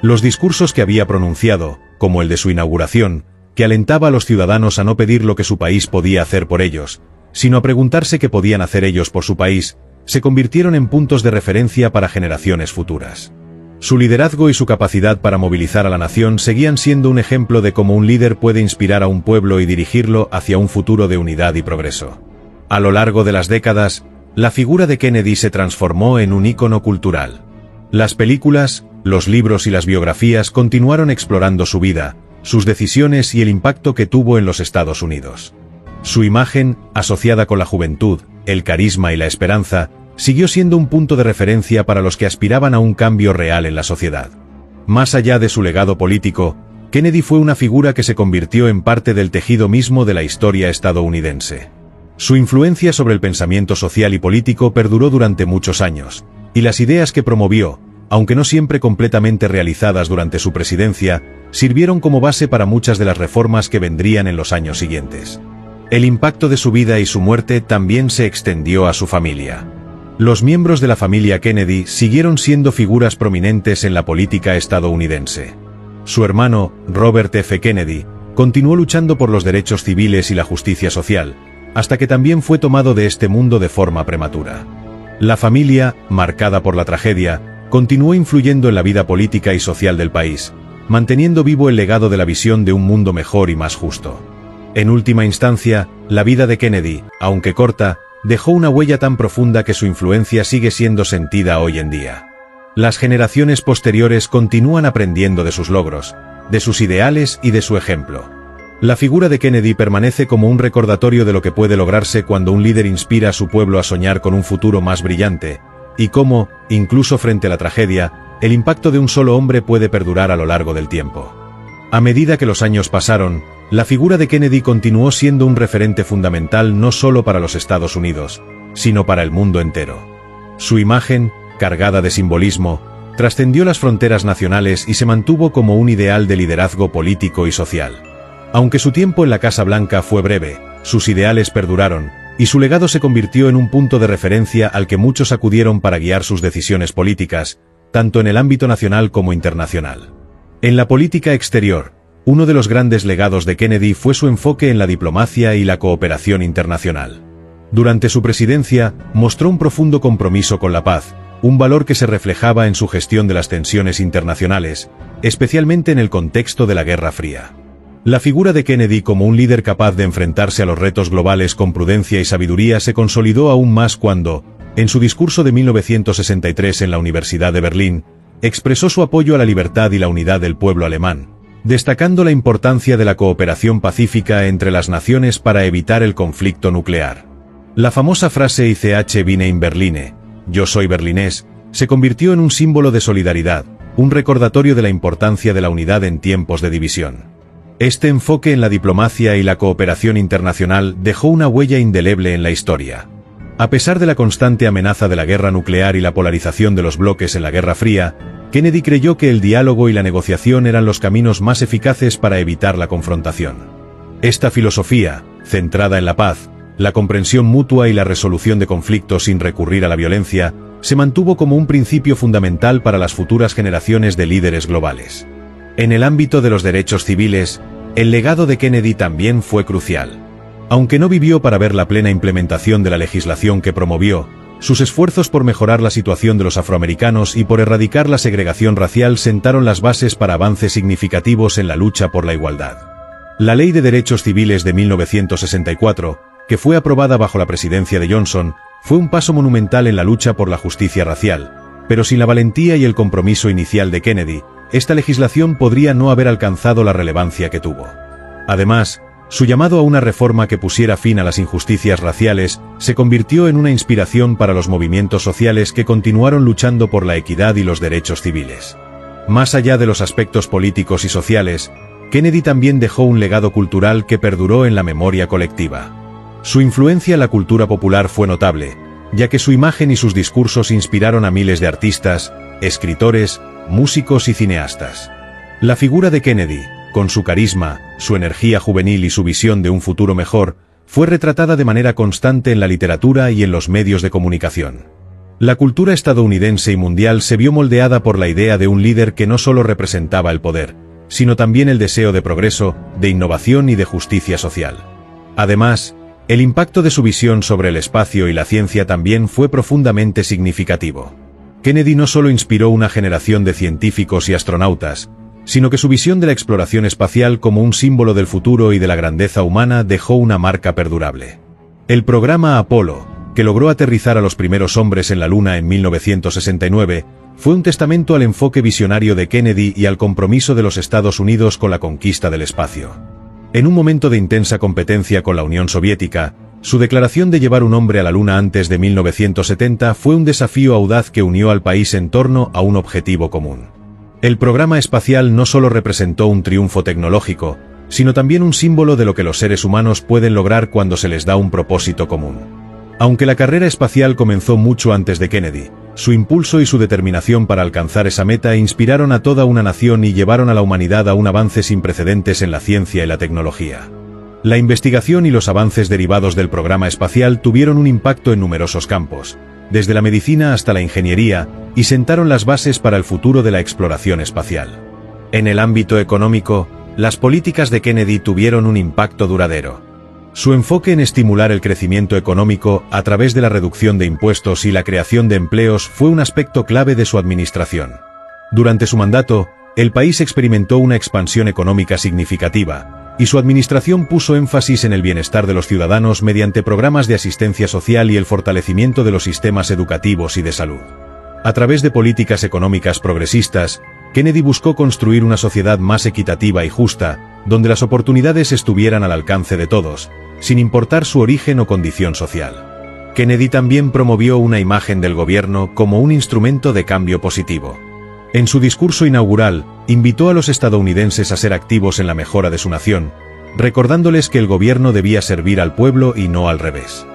Los discursos que había pronunciado, como el de su inauguración, que alentaba a los ciudadanos a no pedir lo que su país podía hacer por ellos, sino a preguntarse qué podían hacer ellos por su país, se convirtieron en puntos de referencia para generaciones futuras. Su liderazgo y su capacidad para movilizar a la nación seguían siendo un ejemplo de cómo un líder puede inspirar a un pueblo y dirigirlo hacia un futuro de unidad y progreso. A lo largo de las décadas, la figura de Kennedy se transformó en un ícono cultural. Las películas, los libros y las biografías continuaron explorando su vida, sus decisiones y el impacto que tuvo en los Estados Unidos. Su imagen, asociada con la juventud, el carisma y la esperanza, siguió siendo un punto de referencia para los que aspiraban a un cambio real en la sociedad. Más allá de su legado político, Kennedy fue una figura que se convirtió en parte del tejido mismo de la historia estadounidense. Su influencia sobre el pensamiento social y político perduró durante muchos años, y las ideas que promovió, aunque no siempre completamente realizadas durante su presidencia, sirvieron como base para muchas de las reformas que vendrían en los años siguientes. El impacto de su vida y su muerte también se extendió a su familia. Los miembros de la familia Kennedy siguieron siendo figuras prominentes en la política estadounidense. Su hermano, Robert F. Kennedy, continuó luchando por los derechos civiles y la justicia social, hasta que también fue tomado de este mundo de forma prematura. La familia, marcada por la tragedia, continuó influyendo en la vida política y social del país, manteniendo vivo el legado de la visión de un mundo mejor y más justo. En última instancia, la vida de Kennedy, aunque corta, dejó una huella tan profunda que su influencia sigue siendo sentida hoy en día. Las generaciones posteriores continúan aprendiendo de sus logros, de sus ideales y de su ejemplo. La figura de Kennedy permanece como un recordatorio de lo que puede lograrse cuando un líder inspira a su pueblo a soñar con un futuro más brillante, y cómo, incluso frente a la tragedia, el impacto de un solo hombre puede perdurar a lo largo del tiempo. A medida que los años pasaron, la figura de Kennedy continuó siendo un referente fundamental no solo para los Estados Unidos, sino para el mundo entero. Su imagen, cargada de simbolismo, trascendió las fronteras nacionales y se mantuvo como un ideal de liderazgo político y social. Aunque su tiempo en la Casa Blanca fue breve, sus ideales perduraron, y su legado se convirtió en un punto de referencia al que muchos acudieron para guiar sus decisiones políticas, tanto en el ámbito nacional como internacional. En la política exterior, uno de los grandes legados de Kennedy fue su enfoque en la diplomacia y la cooperación internacional. Durante su presidencia, mostró un profundo compromiso con la paz, un valor que se reflejaba en su gestión de las tensiones internacionales, especialmente en el contexto de la Guerra Fría. La figura de Kennedy como un líder capaz de enfrentarse a los retos globales con prudencia y sabiduría se consolidó aún más cuando, en su discurso de 1963 en la Universidad de Berlín, expresó su apoyo a la libertad y la unidad del pueblo alemán, destacando la importancia de la cooperación pacífica entre las naciones para evitar el conflicto nuclear. La famosa frase Ich bin ein Berliner, yo soy berlinés, se convirtió en un símbolo de solidaridad, un recordatorio de la importancia de la unidad en tiempos de división. Este enfoque en la diplomacia y la cooperación internacional dejó una huella indeleble en la historia. A pesar de la constante amenaza de la guerra nuclear y la polarización de los bloques en la Guerra Fría, Kennedy creyó que el diálogo y la negociación eran los caminos más eficaces para evitar la confrontación. Esta filosofía, centrada en la paz, la comprensión mutua y la resolución de conflictos sin recurrir a la violencia, se mantuvo como un principio fundamental para las futuras generaciones de líderes globales. En el ámbito de los derechos civiles, el legado de Kennedy también fue crucial. Aunque no vivió para ver la plena implementación de la legislación que promovió, sus esfuerzos por mejorar la situación de los afroamericanos y por erradicar la segregación racial sentaron las bases para avances significativos en la lucha por la igualdad. La Ley de Derechos Civiles de 1964, que fue aprobada bajo la presidencia de Johnson, fue un paso monumental en la lucha por la justicia racial, pero sin la valentía y el compromiso inicial de Kennedy, esta legislación podría no haber alcanzado la relevancia que tuvo. Además, su llamado a una reforma que pusiera fin a las injusticias raciales se convirtió en una inspiración para los movimientos sociales que continuaron luchando por la equidad y los derechos civiles. Más allá de los aspectos políticos y sociales, Kennedy también dejó un legado cultural que perduró en la memoria colectiva. Su influencia en la cultura popular fue notable, ya que su imagen y sus discursos inspiraron a miles de artistas, escritores, músicos y cineastas. La figura de Kennedy, con su carisma, su energía juvenil y su visión de un futuro mejor, fue retratada de manera constante en la literatura y en los medios de comunicación. La cultura estadounidense y mundial se vio moldeada por la idea de un líder que no solo representaba el poder, sino también el deseo de progreso, de innovación y de justicia social. Además, el impacto de su visión sobre el espacio y la ciencia también fue profundamente significativo. Kennedy no solo inspiró una generación de científicos y astronautas, sino que su visión de la exploración espacial como un símbolo del futuro y de la grandeza humana dejó una marca perdurable. El programa Apolo, que logró aterrizar a los primeros hombres en la Luna en 1969, fue un testamento al enfoque visionario de Kennedy y al compromiso de los Estados Unidos con la conquista del espacio. En un momento de intensa competencia con la Unión Soviética, su declaración de llevar un hombre a la Luna antes de 1970 fue un desafío audaz que unió al país en torno a un objetivo común. El programa espacial no solo representó un triunfo tecnológico, sino también un símbolo de lo que los seres humanos pueden lograr cuando se les da un propósito común. Aunque la carrera espacial comenzó mucho antes de Kennedy, su impulso y su determinación para alcanzar esa meta inspiraron a toda una nación y llevaron a la humanidad a un avance sin precedentes en la ciencia y la tecnología. La investigación y los avances derivados del programa espacial tuvieron un impacto en numerosos campos, desde la medicina hasta la ingeniería, y sentaron las bases para el futuro de la exploración espacial. En el ámbito económico, las políticas de Kennedy tuvieron un impacto duradero. Su enfoque en estimular el crecimiento económico a través de la reducción de impuestos y la creación de empleos fue un aspecto clave de su administración. Durante su mandato, el país experimentó una expansión económica significativa, y su administración puso énfasis en el bienestar de los ciudadanos mediante programas de asistencia social y el fortalecimiento de los sistemas educativos y de salud. A través de políticas económicas progresistas, Kennedy buscó construir una sociedad más equitativa y justa, donde las oportunidades estuvieran al alcance de todos, sin importar su origen o condición social. Kennedy también promovió una imagen del gobierno como un instrumento de cambio positivo. En su discurso inaugural, invitó a los estadounidenses a ser activos en la mejora de su nación, recordándoles que el gobierno debía servir al pueblo y no al revés.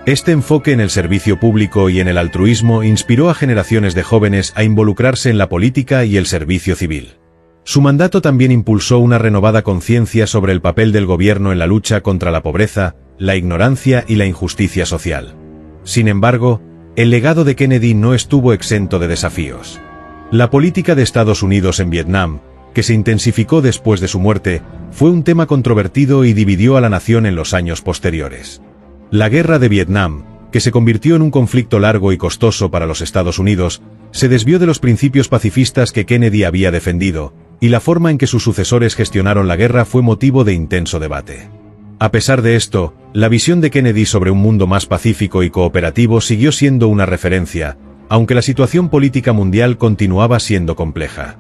Este enfoque en el servicio público y en el altruismo inspiró a generaciones de jóvenes a involucrarse en la política y el servicio civil. Su mandato también impulsó una renovada conciencia sobre el papel del gobierno en la lucha contra la pobreza, la ignorancia y la injusticia social. Sin embargo, el legado de Kennedy no estuvo exento de desafíos. La política de Estados Unidos en Vietnam, que se intensificó después de su muerte, fue un tema controvertido y dividió a la nación en los años posteriores. La guerra de Vietnam, que se convirtió en un conflicto largo y costoso para los Estados Unidos, se desvió de los principios pacifistas que Kennedy había defendido, y la forma en que sus sucesores gestionaron la guerra fue motivo de intenso debate. A pesar de esto, la visión de Kennedy sobre un mundo más pacífico y cooperativo siguió siendo una referencia, aunque la situación política mundial continuaba siendo compleja.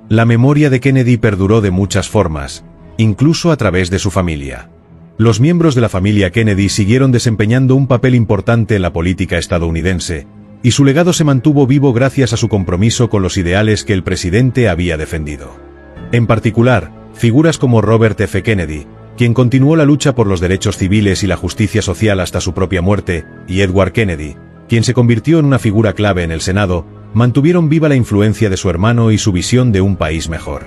La memoria de Kennedy perduró de muchas formas, incluso a través de su familia. Los miembros de la familia Kennedy siguieron desempeñando un papel importante en la política estadounidense, y su legado se mantuvo vivo gracias a su compromiso con los ideales que el presidente había defendido. En particular, figuras como Robert F. Kennedy, quien continuó la lucha por los derechos civiles y la justicia social hasta su propia muerte, y Edward Kennedy, quien se convirtió en una figura clave en el Senado, mantuvieron viva la influencia de su hermano y su visión de un país mejor.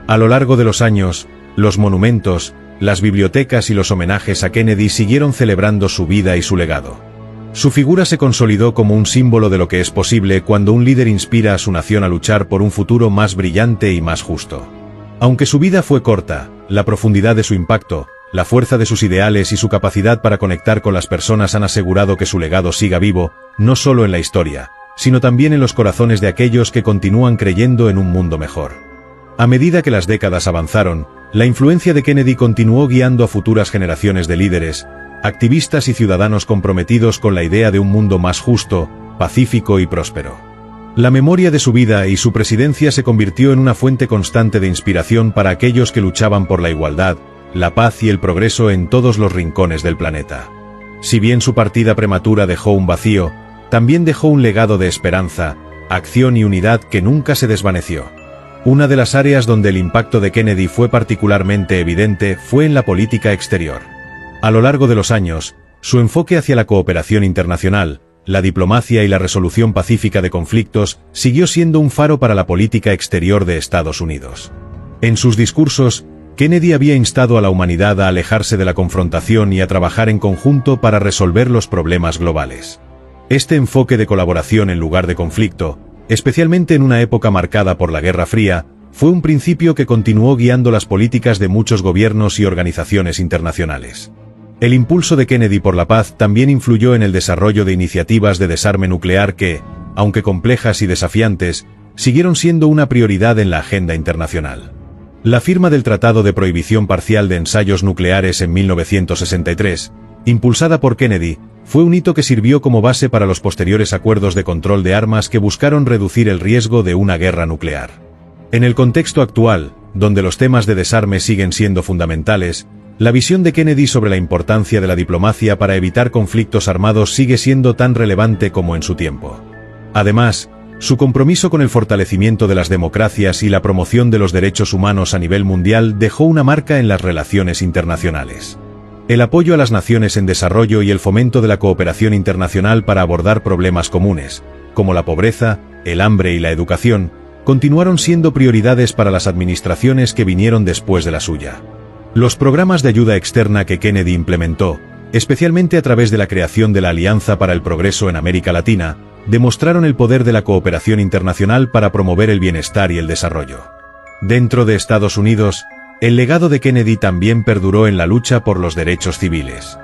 A lo largo de los años, los monumentos, las bibliotecas y los homenajes a Kennedy siguieron celebrando su vida y su legado. Su figura se consolidó como un símbolo de lo que es posible cuando un líder inspira a su nación a luchar por un futuro más brillante y más justo. Aunque su vida fue corta, la profundidad de su impacto, la fuerza de sus ideales y su capacidad para conectar con las personas han asegurado que su legado siga vivo, no solo en la historia, sino también en los corazones de aquellos que continúan creyendo en un mundo mejor. A medida que las décadas avanzaron, la influencia de Kennedy continuó guiando a futuras generaciones de líderes, activistas y ciudadanos comprometidos con la idea de un mundo más justo, pacífico y próspero. La memoria de su vida y su presidencia se convirtió en una fuente constante de inspiración para aquellos que luchaban por la igualdad, la paz y el progreso en todos los rincones del planeta. Si bien su partida prematura dejó un vacío, también dejó un legado de esperanza, acción y unidad que nunca se desvaneció. Una de las áreas donde el impacto de Kennedy fue particularmente evidente fue en la política exterior. A lo largo de los años, su enfoque hacia la cooperación internacional, la diplomacia y la resolución pacífica de conflictos siguió siendo un faro para la política exterior de Estados Unidos. En sus discursos, Kennedy había instado a la humanidad a alejarse de la confrontación y a trabajar en conjunto para resolver los problemas globales. Este enfoque de colaboración en lugar de conflicto, especialmente en una época marcada por la Guerra Fría, fue un principio que continuó guiando las políticas de muchos gobiernos y organizaciones internacionales. El impulso de Kennedy por la paz también influyó en el desarrollo de iniciativas de desarme nuclear que, aunque complejas y desafiantes, siguieron siendo una prioridad en la agenda internacional. La firma del Tratado de Prohibición Parcial de Ensayos Nucleares en 1963, impulsada por Kennedy, fue un hito que sirvió como base para los posteriores acuerdos de control de armas que buscaron reducir el riesgo de una guerra nuclear. En el contexto actual, donde los temas de desarme siguen siendo fundamentales, La visión de Kennedy sobre la importancia de la diplomacia para evitar conflictos armados sigue siendo tan relevante como en su tiempo. Además, su compromiso con el fortalecimiento de las democracias y la promoción de los derechos humanos a nivel mundial dejó una marca en las relaciones internacionales. El apoyo a las naciones en desarrollo y el fomento de la cooperación internacional para abordar problemas comunes, como la pobreza, el hambre y la educación, continuaron siendo prioridades para las administraciones que vinieron después de la suya. Los programas de ayuda externa que Kennedy implementó, especialmente a través de la creación de la Alianza para el Progreso en América Latina, demostraron el poder de la cooperación internacional para promover el bienestar y el desarrollo. Dentro de Estados Unidos, el legado de Kennedy también perduró en la lucha por los derechos civiles.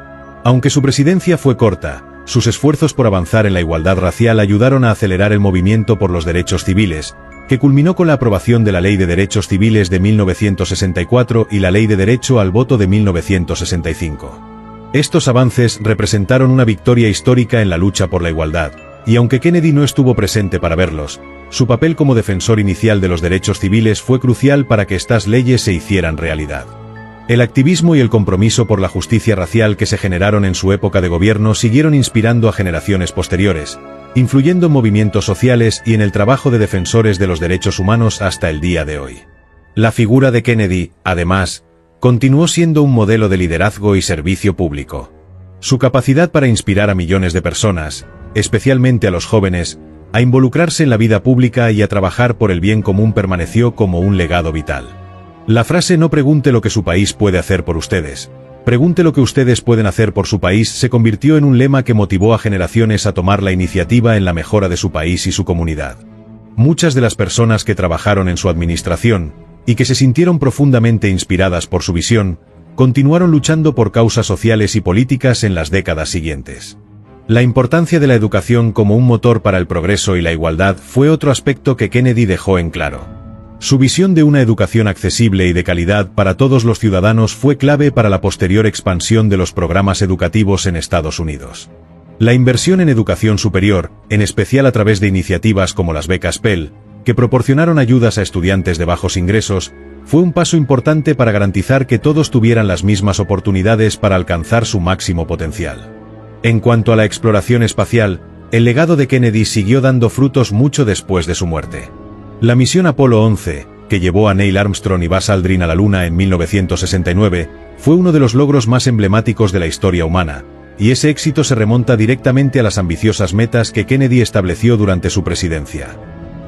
Aunque su presidencia fue corta, sus esfuerzos por avanzar en la igualdad racial ayudaron a acelerar el movimiento por los derechos civiles, que culminó con la aprobación de la Ley de Derechos Civiles de 1964 y la Ley de Derecho al Voto de 1965. Estos avances representaron una victoria histórica en la lucha por la igualdad, y aunque Kennedy no estuvo presente para verlos, su papel como defensor inicial de los derechos civiles fue crucial para que estas leyes se hicieran realidad. El activismo y el compromiso por la justicia racial que se generaron en su época de gobierno siguieron inspirando a generaciones posteriores, influyendo en movimientos sociales y en el trabajo de defensores de los derechos humanos hasta el día de hoy. La figura de Kennedy, además, continuó siendo un modelo de liderazgo y servicio público. Su capacidad para inspirar a millones de personas, especialmente a los jóvenes, a involucrarse en la vida pública y a trabajar por el bien común permaneció como un legado vital. La frase "no pregunte lo que su país puede hacer por ustedes, pregunte lo que ustedes pueden hacer por su país" se convirtió en un lema que motivó a generaciones a tomar la iniciativa en la mejora de su país y su comunidad. Muchas de las personas que trabajaron en su administración, y que se sintieron profundamente inspiradas por su visión, continuaron luchando por causas sociales y políticas en las décadas siguientes. La importancia de la educación como un motor para el progreso y la igualdad fue otro aspecto que Kennedy dejó en claro. Su visión de una educación accesible y de calidad para todos los ciudadanos fue clave para la posterior expansión de los programas educativos en Estados Unidos. La inversión en educación superior, en especial a través de iniciativas como las becas Pell, que proporcionaron ayudas a estudiantes de bajos ingresos, fue un paso importante para garantizar que todos tuvieran las mismas oportunidades para alcanzar su máximo potencial. En cuanto a la exploración espacial, el legado de Kennedy siguió dando frutos mucho después de su muerte. La misión Apolo 11, que llevó a Neil Armstrong y Buzz Aldrin a la Luna en 1969, fue uno de los logros más emblemáticos de la historia humana, y ese éxito se remonta directamente a las ambiciosas metas que Kennedy estableció durante su presidencia.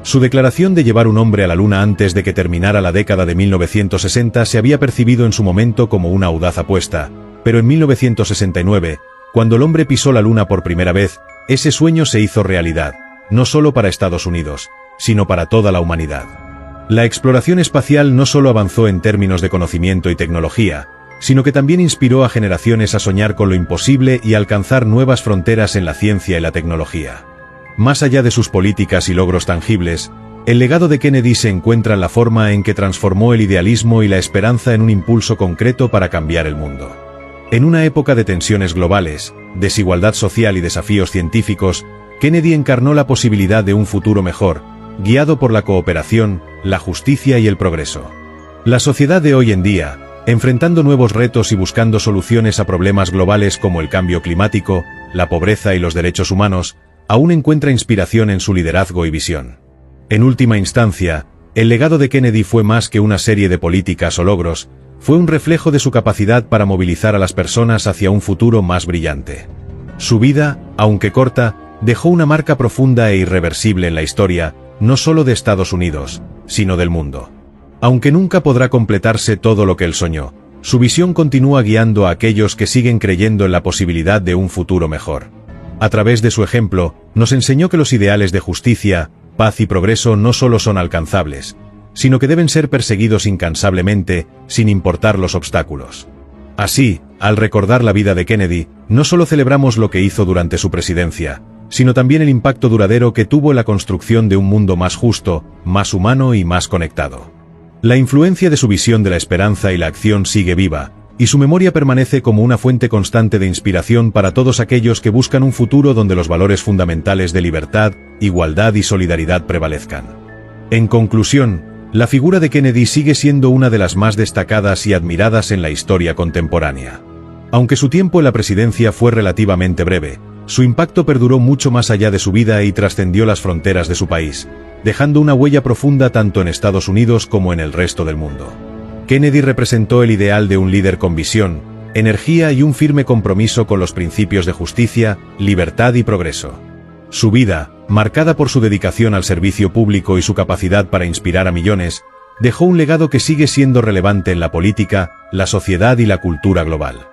Su declaración de llevar un hombre a la Luna antes de que terminara la década de 1960 se había percibido en su momento como una audaz apuesta, pero en 1969, cuando el hombre pisó la Luna por primera vez, ese sueño se hizo realidad, no solo para Estados Unidos, sino para toda la humanidad. La exploración espacial no solo avanzó en términos de conocimiento y tecnología, sino que también inspiró a generaciones a soñar con lo imposible y a alcanzar nuevas fronteras en la ciencia y la tecnología. Más allá de sus políticas y logros tangibles, el legado de Kennedy se encuentra en la forma en que transformó el idealismo y la esperanza en un impulso concreto para cambiar el mundo. En una época de tensiones globales, desigualdad social y desafíos científicos, Kennedy encarnó la posibilidad de un futuro mejor, guiado por la cooperación, la justicia y el progreso. La sociedad de hoy en día, enfrentando nuevos retos y buscando soluciones a problemas globales como el cambio climático, la pobreza y los derechos humanos, aún encuentra inspiración en su liderazgo y visión. En última instancia, el legado de Kennedy fue más que una serie de políticas o logros, fue un reflejo de su capacidad para movilizar a las personas hacia un futuro más brillante. Su vida, aunque corta, dejó una marca profunda e irreversible en la historia, no solo de Estados Unidos, sino del mundo. Aunque nunca podrá completarse todo lo que él soñó, su visión continúa guiando a aquellos que siguen creyendo en la posibilidad de un futuro mejor. A través de su ejemplo, nos enseñó que los ideales de justicia, paz y progreso no solo son alcanzables, sino que deben ser perseguidos incansablemente, sin importar los obstáculos. Así, al recordar la vida de Kennedy, no solo celebramos lo que hizo durante su presidencia, sino también el impacto duradero que tuvo en la construcción de un mundo más justo, más humano y más conectado. La influencia de su visión de la esperanza y la acción sigue viva, y su memoria permanece como una fuente constante de inspiración para todos aquellos que buscan un futuro donde los valores fundamentales de libertad, igualdad y solidaridad prevalezcan. En conclusión, La figura de Kennedy sigue siendo una de las más destacadas y admiradas en la historia contemporánea. Aunque su tiempo en la presidencia fue relativamente breve, su impacto perduró mucho más allá de su vida y trascendió las fronteras de su país, dejando una huella profunda tanto en Estados Unidos como en el resto del mundo. Kennedy representó el ideal de un líder con visión, energía y un firme compromiso con los principios de justicia, libertad y progreso. Su vida, marcada por su dedicación al servicio público y su capacidad para inspirar a millones, dejó un legado que sigue siendo relevante en la política, la sociedad y la cultura global.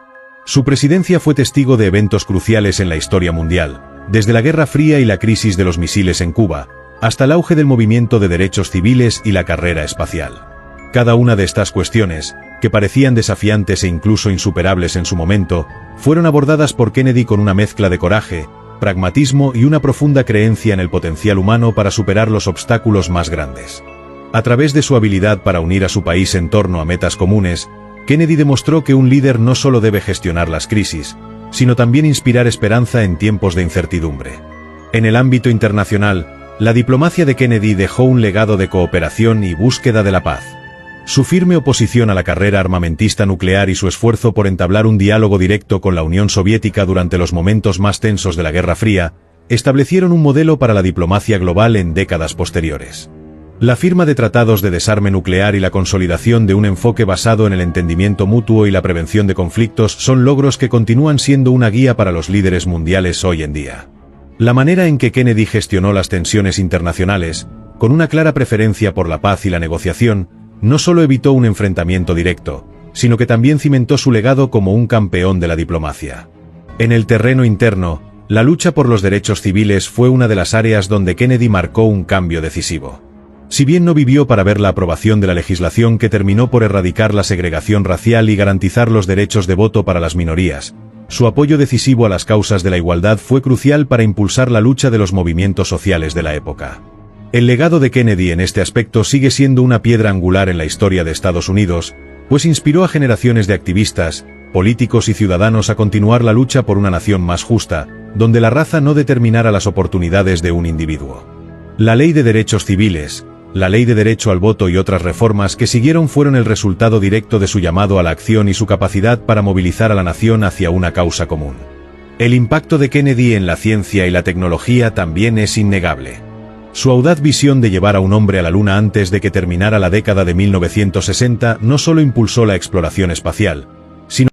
Su presidencia fue testigo de eventos cruciales en la historia mundial, desde la Guerra Fría y la crisis de los misiles en Cuba, hasta el auge del movimiento de derechos civiles y la carrera espacial. Cada una de estas cuestiones, que parecían desafiantes e incluso insuperables en su momento, fueron abordadas por Kennedy con una mezcla de coraje, pragmatismo y una profunda creencia en el potencial humano para superar los obstáculos más grandes. A través de su habilidad para unir a su país en torno a metas comunes, Kennedy demostró que un líder no solo debe gestionar las crisis, sino también inspirar esperanza en tiempos de incertidumbre. En el ámbito internacional, la diplomacia de Kennedy dejó un legado de cooperación y búsqueda de la paz. Su firme oposición a la carrera armamentista nuclear y su esfuerzo por entablar un diálogo directo con la Unión Soviética durante los momentos más tensos de la Guerra Fría, establecieron un modelo para la diplomacia global en décadas posteriores. La firma de tratados de desarme nuclear y la consolidación de un enfoque basado en el entendimiento mutuo y la prevención de conflictos son logros que continúan siendo una guía para los líderes mundiales hoy en día. La manera en que Kennedy gestionó las tensiones internacionales, con una clara preferencia por la paz y la negociación, no solo evitó un enfrentamiento directo, sino que también cimentó su legado como un campeón de la diplomacia. En el terreno interno, la lucha por los derechos civiles fue una de las áreas donde Kennedy marcó un cambio decisivo. Si bien no vivió para ver la aprobación de la legislación que terminó por erradicar la segregación racial y garantizar los derechos de voto para las minorías, su apoyo decisivo a las causas de la igualdad fue crucial para impulsar la lucha de los movimientos sociales de la época. El legado de Kennedy en este aspecto sigue siendo una piedra angular en la historia de Estados Unidos, pues inspiró a generaciones de activistas, políticos y ciudadanos a continuar la lucha por una nación más justa, donde la raza no determinara las oportunidades de un individuo. La Ley de Derechos Civiles, la Ley de Derecho al Voto y otras reformas que siguieron fueron el resultado directo de su llamado a la acción y su capacidad para movilizar a la nación hacia una causa común. El impacto de Kennedy en la ciencia y la tecnología también es innegable. Su audaz visión de llevar a un hombre a la Luna antes de que terminara la década de 1960 no solo impulsó la exploración espacial,